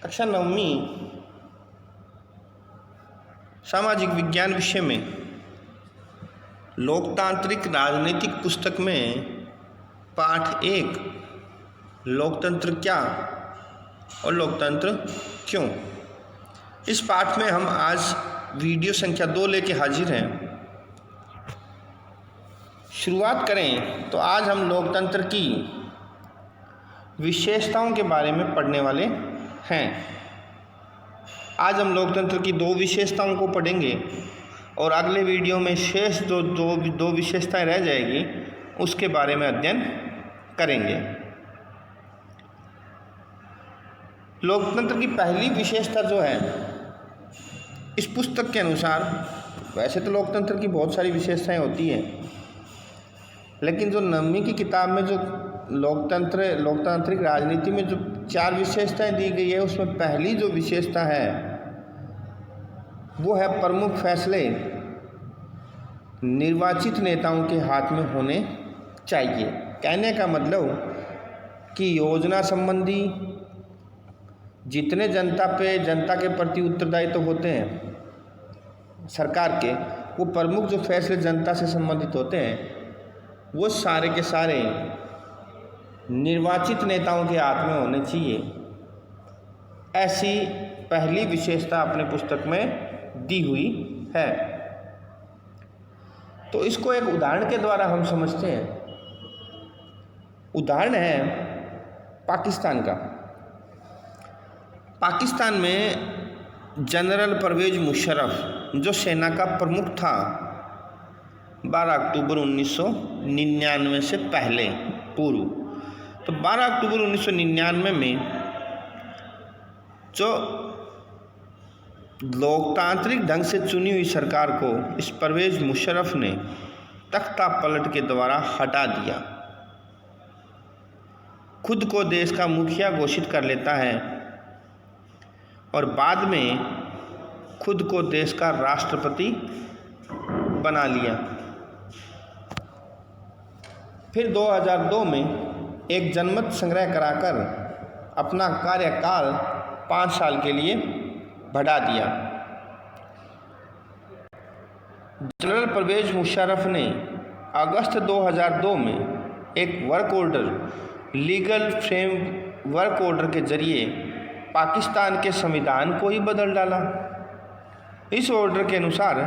कक्षा 9वीं सामाजिक विज्ञान विषय में लोकतांत्रिक राजनीतिक पुस्तक में पाठ 1 लोकतंत्र क्या और लोकतंत्र क्यों। इस पाठ में हम आज वीडियो संख्या 2 लेके हाजिर हैं। शुरुआत करें तो आज हम लोकतंत्र की विशेषताओं के बारे में पढ़ने वाले हैं। आज हम लोकतंत्र की 2 विशेषताओं को पढ़ेंगे और अगले वीडियो में शेष दो विशेषताएं रह जाएगी, उसके बारे में अध्ययन करेंगे। लोकतंत्र की पहली विशेषता जो है इस पुस्तक के अनुसार, वैसे तो लोकतंत्र की बहुत सारी विशेषताएं होती हैं, लेकिन जो 9वीं की किताब में जो लोकतांत्रिक राजनीति में जो 4 विशेषताएं दी गई है, उसमें पहली जो विशेषता है वो है प्रमुख फैसले निर्वाचित नेताओं के हाथ में होने चाहिए। कहने का मतलब कि योजना संबंधी जितने जनता के प्रति उत्तरदायित्व होते हैं सरकार के, वो प्रमुख जो फैसले जनता से संबंधित होते हैं वो सारे के सारे निर्वाचित नेताओं के हाथ में होने चाहिए। ऐसी पहली विशेषता अपने पुस्तक में दी हुई है। तो इसको एक उदाहरण के द्वारा हम समझते हैं। उदाहरण है पाकिस्तान का। पाकिस्तान में जनरल परवेज मुशर्रफ जो सेना का प्रमुख था 12 अक्टूबर 1999 से पहले पूर्व, तो 12 अक्टूबर 1999 में जो लोकतांत्रिक ढंग से चुनी हुई सरकार को इस परवेज मुशर्रफ ने तख्ता पलट के द्वारा हटा दिया, खुद को देश का मुखिया घोषित कर लेता है और बाद में खुद को देश का राष्ट्रपति बना लिया। फिर 2002 में एक जनमत संग्रह कराकर अपना कार्यकाल 5 साल के लिए बढ़ा दिया। जनरल परवेज मुशर्रफ ने अगस्त 2002 में एक work order, legal frame work order के जरिए पाकिस्तान के संविधान को ही बदल डाला। इस ऑर्डर के अनुसार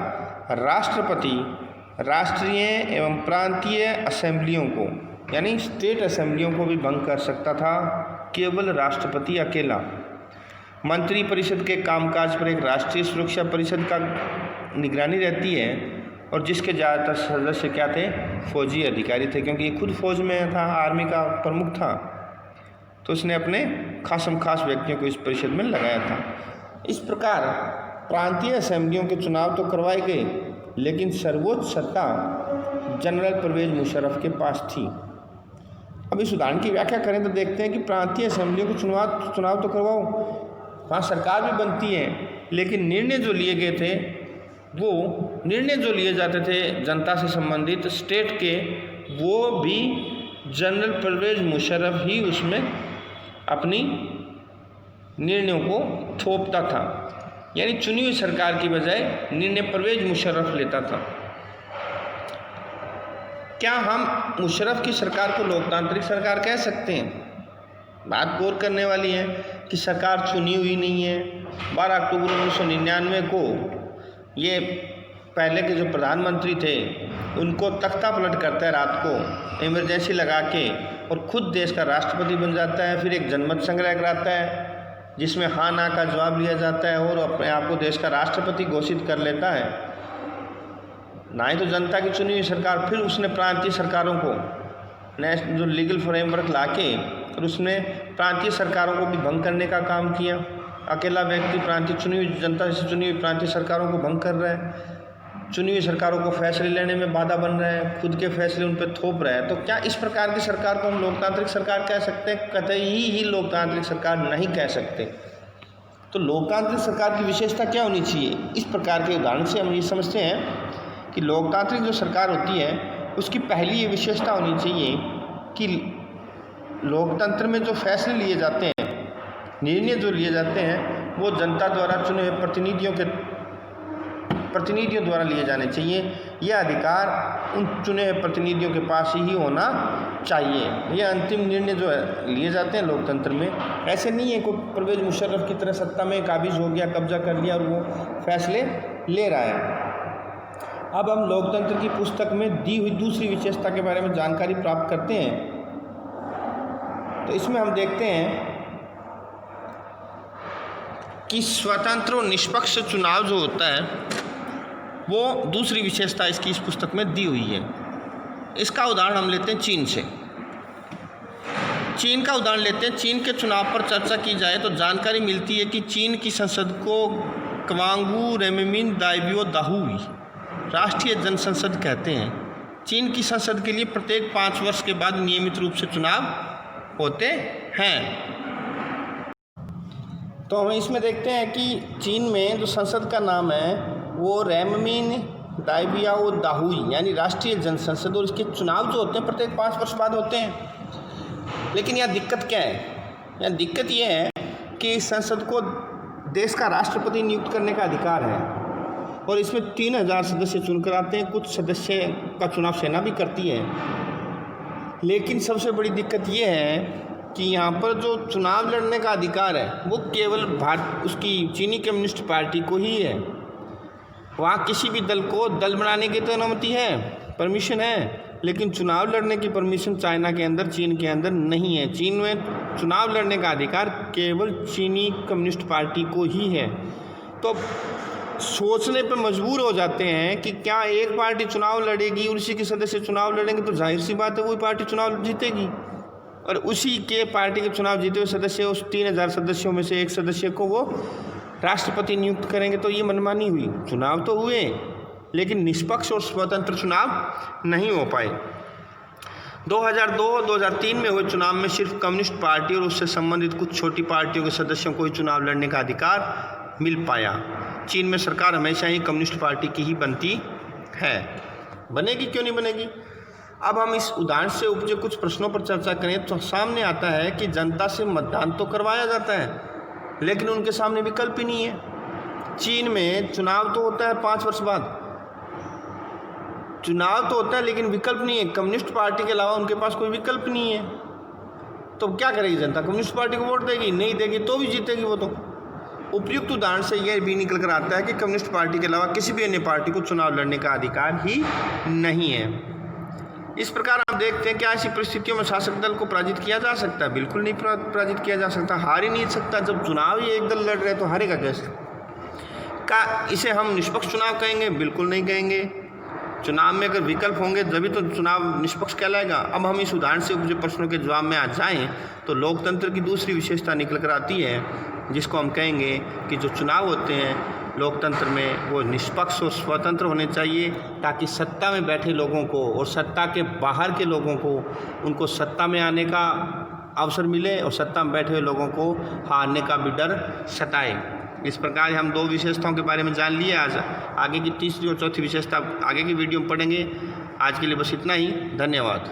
राष्ट्रपति राष्ट्रीय एवं प्रांतीय असेंबलियों को, यानी स्टेट असेंबलियों को भी भंग कर सकता था, केवल राष्ट्रपति अकेला। मंत्री परिषद के कामकाज पर एक राष्ट्रीय सुरक्षा परिषद का निगरानी रहती है और जिसके ज़्यादातर सदस्य क्या थे, फौजी अधिकारी थे, क्योंकि ये खुद फौज में था, आर्मी का प्रमुख था, तो उसने अपने खासम खास व्यक्तियों को इस परिषद में लगाया था। इस प्रकार प्रांतीय असेंबलियों के चुनाव तो करवाए गए, लेकिन सर्वोच्च सत्ता जनरल परवेज मुशर्रफ के पास थी। अब इस उदाहरण की व्याख्या करें तो देखते हैं कि प्रांतीय असेंबलियों को चुनाव तो करवाओ, वहाँ सरकार भी बनती है, लेकिन निर्णय जो लिए गए थे, वो निर्णय जो लिए जाते थे जनता से संबंधित स्टेट के, वो भी जनरल परवेज मुशर्रफ ही उसमें अपनी निर्णयों को थोपता था। यानी चुनी हुई सरकार की बजाय निर्णय परवेज मुशर्रफ लेता था। क्या हम मुशर्रफ की सरकार को लोकतांत्रिक सरकार कह सकते हैं? बात गौर करने वाली है कि सरकार चुनी हुई नहीं है। 12 अक्टूबर 1999 को ये पहले के जो प्रधानमंत्री थे उनको तख्ता पलट करता है रात को इमरजेंसी लगा के, और खुद देश का राष्ट्रपति बन जाता है। फिर एक जनमत संग्रह कराता है जिसमें हाँ ना का जवाब लिया जाता है और अपने आप को देश का राष्ट्रपति घोषित कर लेता है। ना ही तो जनता की चुनी हुई सरकार, फिर उसने प्रांतीय सरकारों को नेशनल जो लीगल फ्रेमवर्क लाके और उसने प्रांतीय सरकारों को भी भंग करने का काम किया। अकेला व्यक्ति प्रांतीय चुनी हुई जनता से चुनी हुई प्रांतीय सरकारों को भंग कर रहा है, चुनी हुई सरकारों को फैसले लेने में बाधा बन रहा है, खुद के फैसले उन पर थोप रहा है। तो क्या इस प्रकार की सरकार को हम लोकतांत्रिक सरकार कह सकते हैं? कतई ही लोकतांत्रिक सरकार नहीं कह सकते। तो लोकतांत्रिक सरकार की विशेषता क्या होनी चाहिए? इस प्रकार के उदाहरण से हम ये समझते हैं कि लोकतांत्रिक जो सरकार होती है उसकी पहली ये विशेषता होनी चाहिए कि लोकतंत्र में जो फैसले लिए जाते हैं निर्णय जो लिए जाते हैं वो जनता द्वारा चुने हुए प्रतिनिधियों द्वारा लिए जाने चाहिए। यह अधिकार उन चुने हुए प्रतिनिधियों के पास ही होना चाहिए। यह अंतिम निर्णय जो है लिए जाते हैं लोकतंत्र में। ऐसे नहीं है कोई परवेज मुशर्रफ की तरह सत्ता में काबिज हो गया, कब्जा कर लिया और वो फैसले ले रहा है। अब हम लोकतंत्र की पुस्तक में दी हुई दूसरी विशेषता के बारे में जानकारी प्राप्त करते हैं। तो इसमें हम देखते हैं कि स्वतंत्र और निष्पक्ष चुनाव जो होता है वो दूसरी विशेषता इसकी इस पुस्तक में दी हुई है। इसका उदाहरण हम लेते हैं चीन से। चीन का उदाहरण लेते हैं। चीन के चुनाव पर चर्चा की जाए तो जानकारी मिलती है कि चीन की संसद को क्वांगू रेममिन दाइबियो दाहुई राष्ट्रीय जनसंसद कहते हैं। चीन की संसद के लिए प्रत्येक 5 वर्ष के बाद नियमित रूप से चुनाव होते हैं। तो हम इसमें देखते हैं कि चीन में जो संसद का नाम है वो रेममिन दाइबियो दाहुई यानी राष्ट्रीय जनसंसद, और इसके चुनाव जो होते हैं प्रत्येक 5 वर्ष बाद होते हैं। लेकिन यहाँ दिक्कत क्या है? यहाँ दिक्कत ये है कि संसद को देश का राष्ट्रपति नियुक्त करने का अधिकार है और इसमें 3000 सदस्य चुनकर आते हैं। कुछ सदस्य का चुनाव सेना भी करती है। लेकिन सबसे बड़ी दिक्कत ये है कि यहाँ पर जो चुनाव लड़ने का अधिकार है वो केवल उसकी चीनी कम्युनिस्ट पार्टी को ही है। वहाँ किसी भी दल को दल बनाने की तो अनुमति है, परमिशन है, लेकिन चुनाव लड़ने की परमिशन चाइना के अंदर, चीन के अंदर नहीं है। चीन में चुनाव लड़ने का अधिकार केवल चीनी कम्युनिस्ट पार्टी को ही है। तो सोचने पर मजबूर हो जाते हैं कि क्या एक पार्टी चुनाव लड़ेगी और उसी के सदस्य चुनाव लड़ेंगे तो जाहिर सी बात है वही पार्टी चुनाव जीतेगी, और उसी के पार्टी के चुनाव जीते हुए सदस्य उस 3000 सदस्यों में से एक सदस्य को वो राष्ट्रपति नियुक्त करेंगे। तो ये मनमानी हुई। चुनाव तो हुए लेकिन निष्पक्ष और स्वतंत्र चुनाव नहीं हो पाए। 2002-2003 में हुए चुनाव में सिर्फ कम्युनिस्ट पार्टी और उससे संबंधित कुछ छोटी पार्टियों के सदस्यों को ही चुनाव लड़ने का अधिकार मिल पाया। चीन में सरकार हमेशा ही कम्युनिस्ट पार्टी की ही बनती है। बनेगी क्यों नहीं बनेगी? अब हम इस उदाहरण से उपजे कुछ प्रश्नों पर चर्चा करें तो सामने आता है कि जनता से मतदान तो करवाया जाता है लेकिन उनके सामने विकल्प ही नहीं है। चीन में चुनाव तो होता है 5 वर्ष बाद, चुनाव तो होता है लेकिन विकल्प नहीं है। कम्युनिस्ट पार्टी के अलावा उनके पास कोई विकल्प नहीं है। तो क्या करेगी जनता? कम्युनिस्ट पार्टी को वोट देगी? नहीं देगी तो भी जीतेगी वो तो। उपयुक्त उदाहरण से यह भी निकल कर आता है कि कम्युनिस्ट पार्टी के अलावा किसी भी अन्य पार्टी को चुनाव लड़ने का अधिकार ही नहीं है। इस प्रकार आप देखते हैं कि ऐसी परिस्थितियों में शासक दल को पराजित किया जा सकता है? बिल्कुल नहीं पराजित किया जा सकता, हार ही नहीं सकता। जब चुनाव ही एक दल लड़ रहे तो हारेगा कैसे? इसे हम निष्पक्ष चुनाव कहेंगे? बिल्कुल नहीं कहेंगे। चुनाव में अगर विकल्प होंगे तभी तो चुनाव निष्पक्ष कहलाएगा। अब हम इस उदाहरण से उपजे प्रश्नों के जवाब में आ जाएं तो लोकतंत्र की दूसरी विशेषता निकल कर आती है जिसको हम कहेंगे कि जो चुनाव होते हैं लोकतंत्र में वो निष्पक्ष और स्वतंत्र होने चाहिए ताकि सत्ता में बैठे लोगों को और सत्ता के बाहर के लोगों को उनको सत्ता में आने का अवसर मिले और सत्ता में बैठे हुए लोगों को हारने का भी डर सताए। इस प्रकार हम 2 विशेषताओं के बारे में जान लिए। आज आगे की तीसरी और चौथी विशेषता आगे की वीडियो में पढ़ेंगे। आज के लिए बस इतना ही। धन्यवाद।